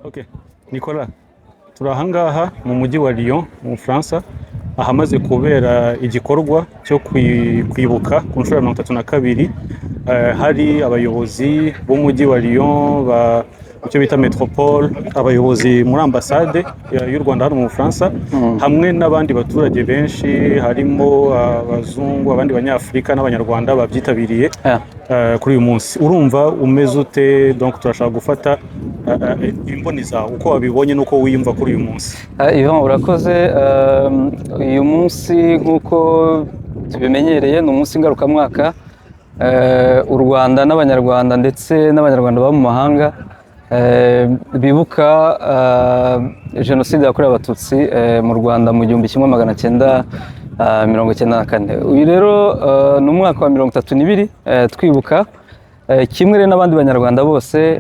Okay. Nicolas, turi ahangaha mu mujyi wa Lyon mu Bufaransa ahamaze kubera igikorwa cyo kwibuka ku nshuro ya 32 hari abayobozi b'umujyi wa Lyon icyo bita Metropole, abayobozi muri ambassade y'u Rwanda hano mu Bufaransa hamwe n'abandi baturage benshi harimo abazungu, abandi banyafrika n'abanyarwanda babyitabiriye kuri uyu munsi. Urumva umeze ute? Donc turashaka gufata imboni zawe uko wabibonye nuko wiyumva kuri uyu munsi. Ivan, urakoze. Uyu munsi nk'uko tubimenyereye ni umunsi ngarukamwaka u Rwanda n'abanyarwanda ndetse n'abanyarwanda baba mu mahanga bibuka jenoside yakorewe abatutsi mu Rwanda mu 1994. Uyu rero ni umwaka wa 32 twibuka kimwe n'abandi banyarwanda bose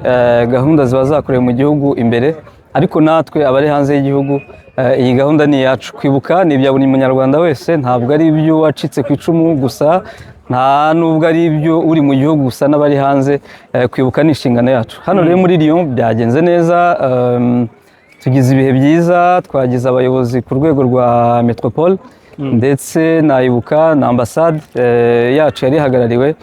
gahunda ziba zakorewe mu gihugu imbere, ariko natwe abari hanze y'igihugu iyi gahunda ni yacu. Kwibuka ni ibya buri munyarwanda wese, ntabwo ari ibyo wacitse ku icumu gusa, nta nubwo ari ibyo uri mu gihugu gusa n'abari hanze. Kwibuka ni inshingano yacu. Hano rero muri Lyon byagenze neza, tugize ibihe byiza, twagize abayobozi ku rwego rwa Metropole ndetse nayibuka na ambassade yacu yari ihagarariwe.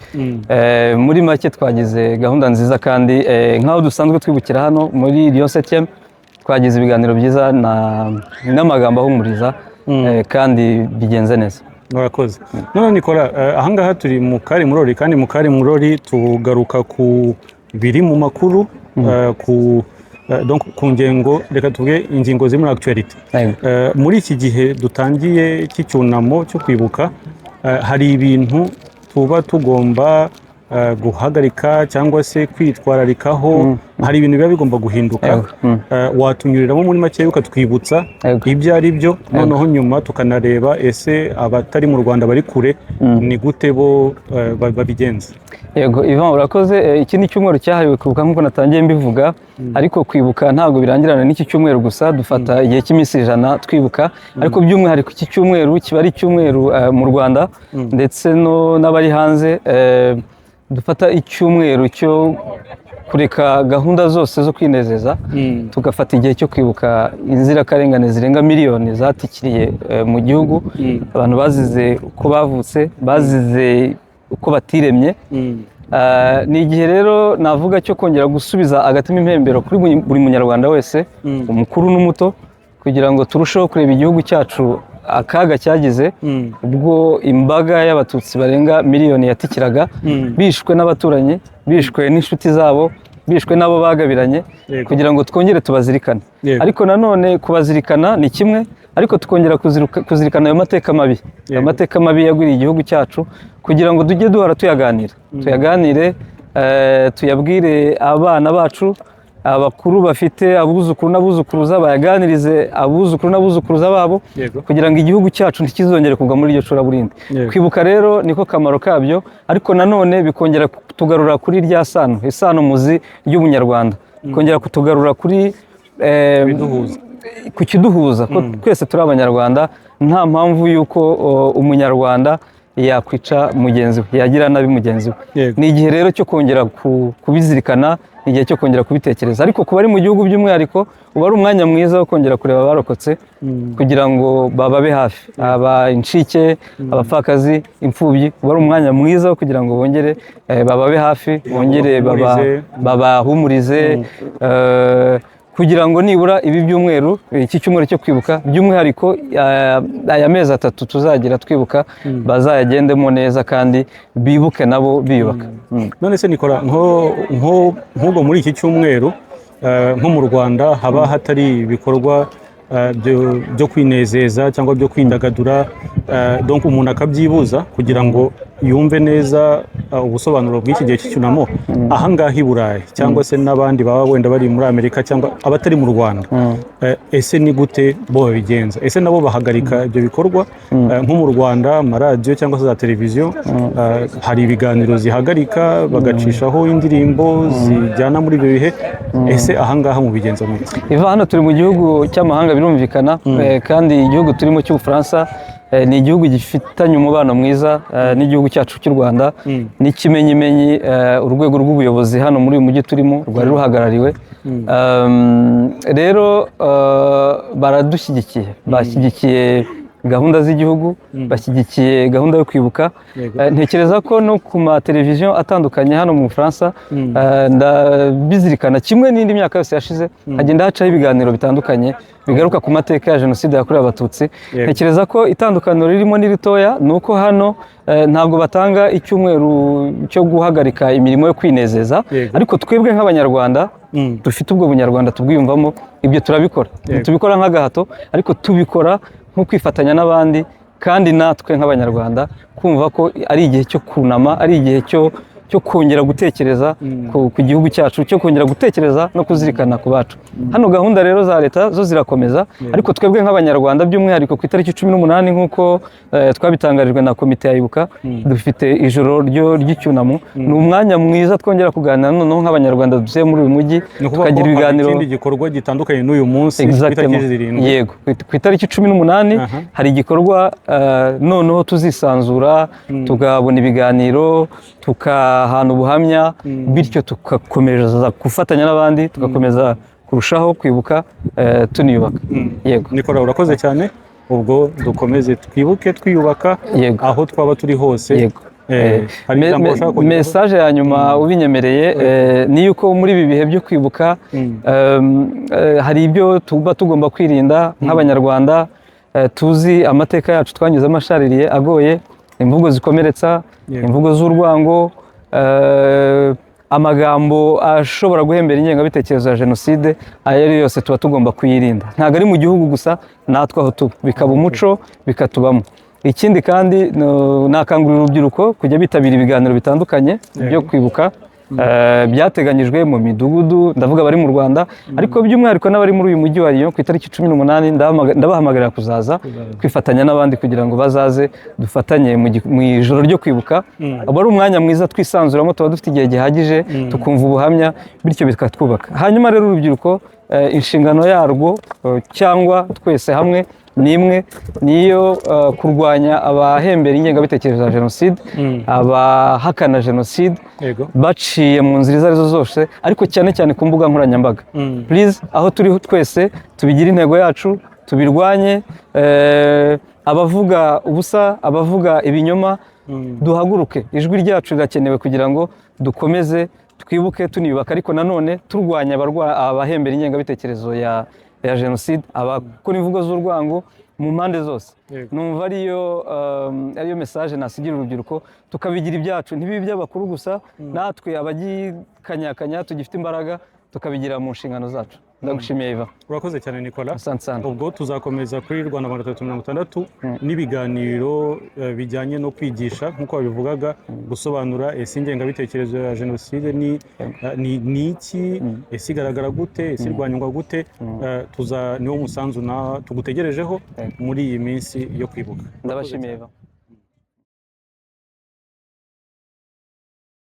Muri make twagize gahunda nziza kandi nk'aho dusanzwe twibukira hano muri Lyon 7e twagize ibiganiro byiza n'amagambo ahumuriza kandi bigenze neza. Murakoze. None Nicolas, ahangaha turi mu Kari Murori, kandi mu Kari Murori tugaruka ku biri mu makuru donc ku ngengo, reka tuvuge ingingo ziri muri actualité. Muri iki gihe dutangiye cy'icyunamo cyo kwibuka, hari ibintu tuba tugomba guhagarika cyangwa se kwitwararikaho, hari ibintu biba bigomba guhinduka. Watunyuriramo muri make ukatwibutsa ibyo ari byo, noneho nyuma tukanareba ese abatari mu Rwanda bari kure ni gute bo babigenza. Yego Ivan, urakoze. Iki ni cyumweru cyahariwe kwibuka nk'uko natangiye mbivuga, ariko kwibuka ntabwo birangirana n'iki cyumweru gusa, dufata igihe cy'iminsi 100 twibuka, ariko by'umwihariko iki cyumweru kiba ari icyumweru mu Rwanda ndetse n'abari hanze. Dufata icyumweru cyo kureka gahunda zose zo kwinezeza, tugafata igihe cyo kwibuka inzirakarengane zirenga miliyoni zatikiriye mu gihugu, abantu bazize uko bavutse, bazize uko batiremye. Ni igihe rero navuga cyo kongera gusubiza agatima impembero kuri buri munyarwanda wese, umukuru n'umuto, kugira ngo turusheho kureba igihugu cyacu akaga cyagize ubwo imbaga y'abatutsi barenga miliyoni yatikiraga, bishwe n'abaturanyi, bishwe n'inshuti zabo, bishwe n'abo bagabiranye, kugira ngo twongere tubazirikane. Ariko nanone kubazirikana ni kimwe, ariko tukongera kuzirikana ayo mateka mabi, amateka mabi yagwiriye igihugu cyacu, kugira ngo tujye duhora tuyaganire, tuyabwire abana bacu, abakuru bafite abuzukuru n'abuzukuruza, bayaganirize abuzukuru n'abuzukuruza babo, kugira ngo igihugu cyacu ntikizongere kugwa muri iryo curaburindi. Kwibuka rero niko kamaro kabyo, ariko nanone bikongera kutugarura kuri rya isano muzi ry'ubunyarwanda, kongera kutugarura kuri ku kiduhuza, ko twese turi abanyarwanda, nta mpamvu y'uko umunyarwanda yakwica mugenzi we, yagira nabi mugenzi we. Ni igihe rero cyo kongera kubizirikana, igihe cyo kongera kubitekereza, ariko kuba ari mu gihugu by'umwihariko uba ari umwanya mwiza wo kongera kureba abarokotse, kugira ngo bababe hafi, incike, abapfakazi, imfubyi. Uba ari umwanya mwiza wo kugira ngo bongere bababe hafi, bongere babahumurize, kugira ngo nibura ibi byumweru, iki cyumweru cyo kwibuka by'umwihariko aya mezi 3 tuzagira twibuka, bazayagendemo neza kandi bibuke nabo biyubaka. None se Nicolas, nk'ubwo muri iki cyumweru nko mu Rwanda haba hatari ibikorwa byo kwinezeza cyangwa byo kwidagadura, donc umuntu akabyibuza kugira ngo yumve neza ubusobanuro bw'iki gihe cy'icyunamo ahangaha i Burayi, cyangwa se n'abandi baba wenda bari muri Amerika cyangwa abatari mu Rwanda. Ese ni gute bo babigenza? Ese nabo bahagarika ibyo bikorwa? Nko mu Rwanda amaradiyo cyangwa se za televiziyo hari ibiganiro zihagarika, bagacishaho indirimbo zijyana muri ibyo bihe. Ese ahangaha mu bigenza mute? Iva, hano turi mu gihugu cy'amahanga birumvikana, kandi igihugu turimo cy'Ubufaransa ni igihugu gifitanye umubano mwiza n'igihugu cyacu cy'u Rwanda n'ikimenyimenyi urwego rw'ubuyobozi hano muri uyu mujyi turimo rwari ruhagarariwe rero baradushyigikiye bashyigikiye gahunda z'igihugu bashyigikiye gahunda yo kwibuka ntekereza ko no ku mateleviziyo atandukanye hano mu Bufaransa ndabizirikana kimwe n'indi myaka yose yashize hagenda hacaho ibiganiro bitandukanye bigaruka ku mateka ya jenoside yakorewe abatutsi ntekereza ko itandukaniro ririmo n'iritoya ni uko hano ntabwo batanga icyumweru cyo guhagarika imirimo yo kwinezeza ariko twebwe nk'abanyarwanda dufite ubwo bunyarwanda tubwiyumvamo ibyo turabikora tubikora nk'agahato ariko tubikora nko kwifatanya n'abandi kandi natwe nk'abanyarwanda kumva ko ari igihe cyo kunama ari igihe cyo kongera gutekereza ku gihugu cyacu cyo kongera gutekereza no kuzirikana ku bacu hano gahunda rero za leta zo zirakomeza ariko twebwe nk'abanyarwanda by'umwihariko ku itariki 18 nk'uko twabitangarijwe na komite ya Ibuka dufite ijoro ry'icyunamo ni umwanya mwiza twongera kuganira noneho nk'abanyarwanda dutuye muri uyu mujyi tukagira ibiganiro ikindi gikorwa gitandukanye n'uyu munsi yego ku itariki 18 hari igikorwa noneho tuzisanzura tugabona ibiganiro tukahana ubuhamya bityo tugakomeza gufatanya n'abandi tugakomeza kurushaho kwibuka tuniyubaka yego Nicola urakoze cyane ubwo dukomeze twibuke twiyubaka aho twaba turi hose message ya nyuma ubinyemereye ni yuko muri ibi bihe byo kwibuka hari ibyo tuba tugomba kwirinda nk'abanyarwanda tuzi amateka yacu twanyuzemo ashaririye agoye imvugo zikomeretsa imvugo z'urwango amagambo ashobora guhembera ingengabitekerezo ya jenoside ayo ari yose tuba tugomba kuyirinda ntabwo ari mu gihugu gusa natwe aho tuba bikaba umuco bikatubamo ikindi kandi nakangurira urubyiruko kujya bitabira ibiganiro bitandukanye byo kwibuka byateganyijwe mu midugudu ndavuga bari mu Rwanda ariko by'umwihariko n'abari muri uyu mujyi wa Lyon ku itariki 18 ndabahamagarira kuzaza kwifatanya n'abandi kugira ngo bazaze dufatanye mu ijoro ryo kwibuka aba ari umwanya mwiza twisanzuramo tuba dufite igihe gihagije tukumva ubuhamya bityo bikatwubaka hanyuma rero urubyiruko inshingano yarwo cyangwa twese hamwe nimwe niyo kurwanya abahembera ingengabitekerezo ya jenoside abahakana jenoside baciye mu nzira izo arizo zose ariko cyane cyane ku mbuga nkoranyambaga please aho turi twese tubigira intego yacu tubirwanye abavuga ubusa abavuga ibinyoma duhaguruke ijwi ryacu rirakenewe kugira ngo dukomeze twibuke tuniyubaka ariko nanone turwanya abahembera ingengabitekerezo ya jenoside abakora imvugo z'urwango mu mpande zose numva ariyo message nasigira urubyiruko tukabigira ibyacu ntibibe iby'abakuru gusa natwe abagikanyakanya tugifite imbaraga tukabigira mu nshingano zacu ndagushimiye Iva urakoze cyane Nicola ubwo tuzakomeza kuri Rwanda 360 n'ibiganiro bijyanye no kwigisha nk'uko babivugaga gusobanura ingengabitekerezo ya jenoside ni iki igaragara gute irwanywa gute niwo musanzu tugutegerejeho muri iyi minsi yo kwibuka ndabashimiye Iva